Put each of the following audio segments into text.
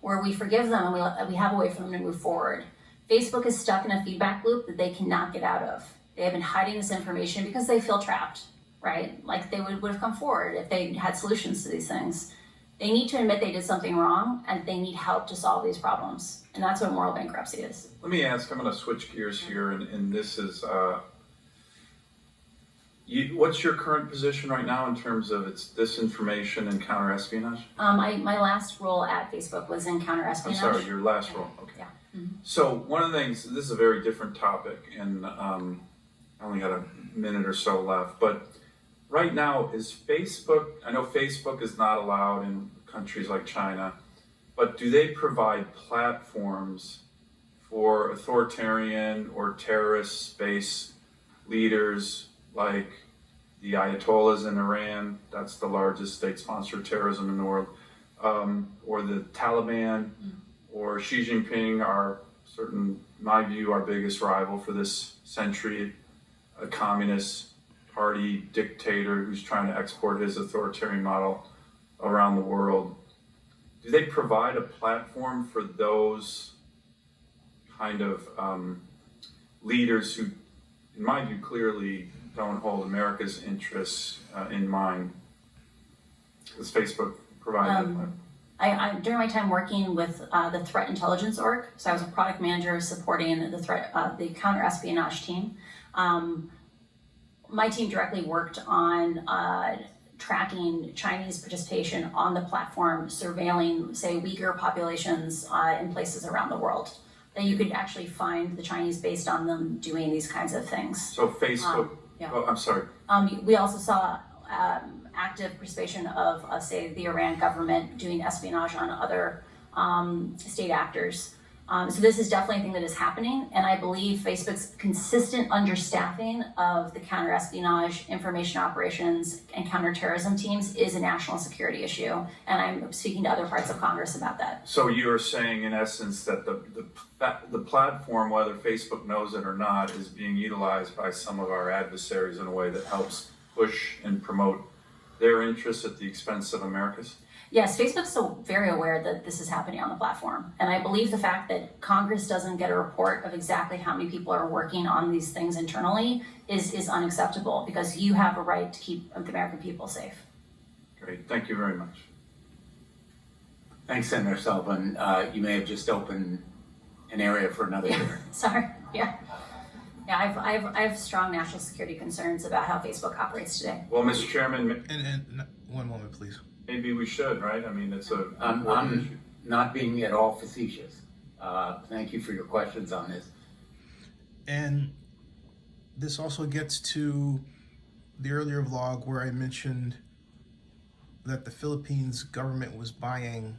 where we forgive them and we have a way for them to move forward. Facebook is stuck in a feedback loop that they cannot get out of. They have been hiding this information because they feel trapped, right? Like they would have come forward if they had solutions to these things. They need to admit they did something wrong and they need help to solve these problems. And that's what moral bankruptcy is. Let me ask, I'm going to switch gears here, and this is, what's your current position right now in terms of its disinformation and counter-espionage? My last role at Facebook was in counter-espionage. I'm sorry, your last role, okay. Yeah. Mm-hmm. So one of the things, this is a very different topic, and I only got a minute or so left, but right now is Facebook, I know Facebook is not allowed in countries like China, but do they provide platforms for authoritarian or terrorist-based leaders like the Ayatollahs in Iran, that's the largest state-sponsored terrorism in the world, or the Taliban, or Xi Jinping, in my view, our biggest rival for this century, a communist party dictator who's trying to export his authoritarian model around the world. Do they provide a platform for those kind of leaders who, in my view, clearly don't hold America's interests in mind? Does Facebook provide that platform? During my time working with the Threat Intelligence Org, so I was a product manager supporting the counter-espionage team. My team directly worked on tracking Chinese participation on the platform, surveilling, say, Uyghur populations in places around the world. That you could actually find the Chinese based on them doing these kinds of things. So Facebook, yeah. Oh, I'm sorry. We also saw active participation of, say, the Iran government doing espionage on other state actors. So this is definitely a thing that is happening, and I believe Facebook's consistent understaffing of the counter-espionage, information operations, and counterterrorism teams is a national security issue, and I'm speaking to other parts of Congress about that. So you're saying, in essence, that the platform, whether Facebook knows it or not, is being utilized by some of our adversaries in a way that helps push and promote their interests at the expense of America's? Yes, Facebook's so very aware that this is happening on the platform. And I believe the fact that Congress doesn't get a report of exactly how many people are working on these things internally is unacceptable, because you have a right to keep the American people safe. Great, thank you very much. Thanks, Senator Sullivan. You may have just opened an area for another hearing. Sorry, yeah. Yeah, I have strong national security concerns about how Facebook operates today. Well, Mr. Chairman, And one moment, please. maybe we should, right? I mean, it's a I'm important issue. not being at all facetious. Thank you for your questions on this. And this also gets to the earlier vlog where I mentioned that the Philippines government was buying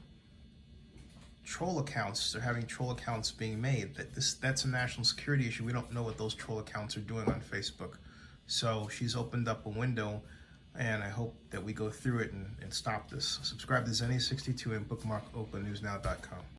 troll accounts. They're having troll accounts being made. That's a national security issue. We don't know what those troll accounts are doing on Facebook. So she's opened up a window, and I hope that we go through it and stop this. Subscribe to Zenny62 and bookmark opennewsnow.com.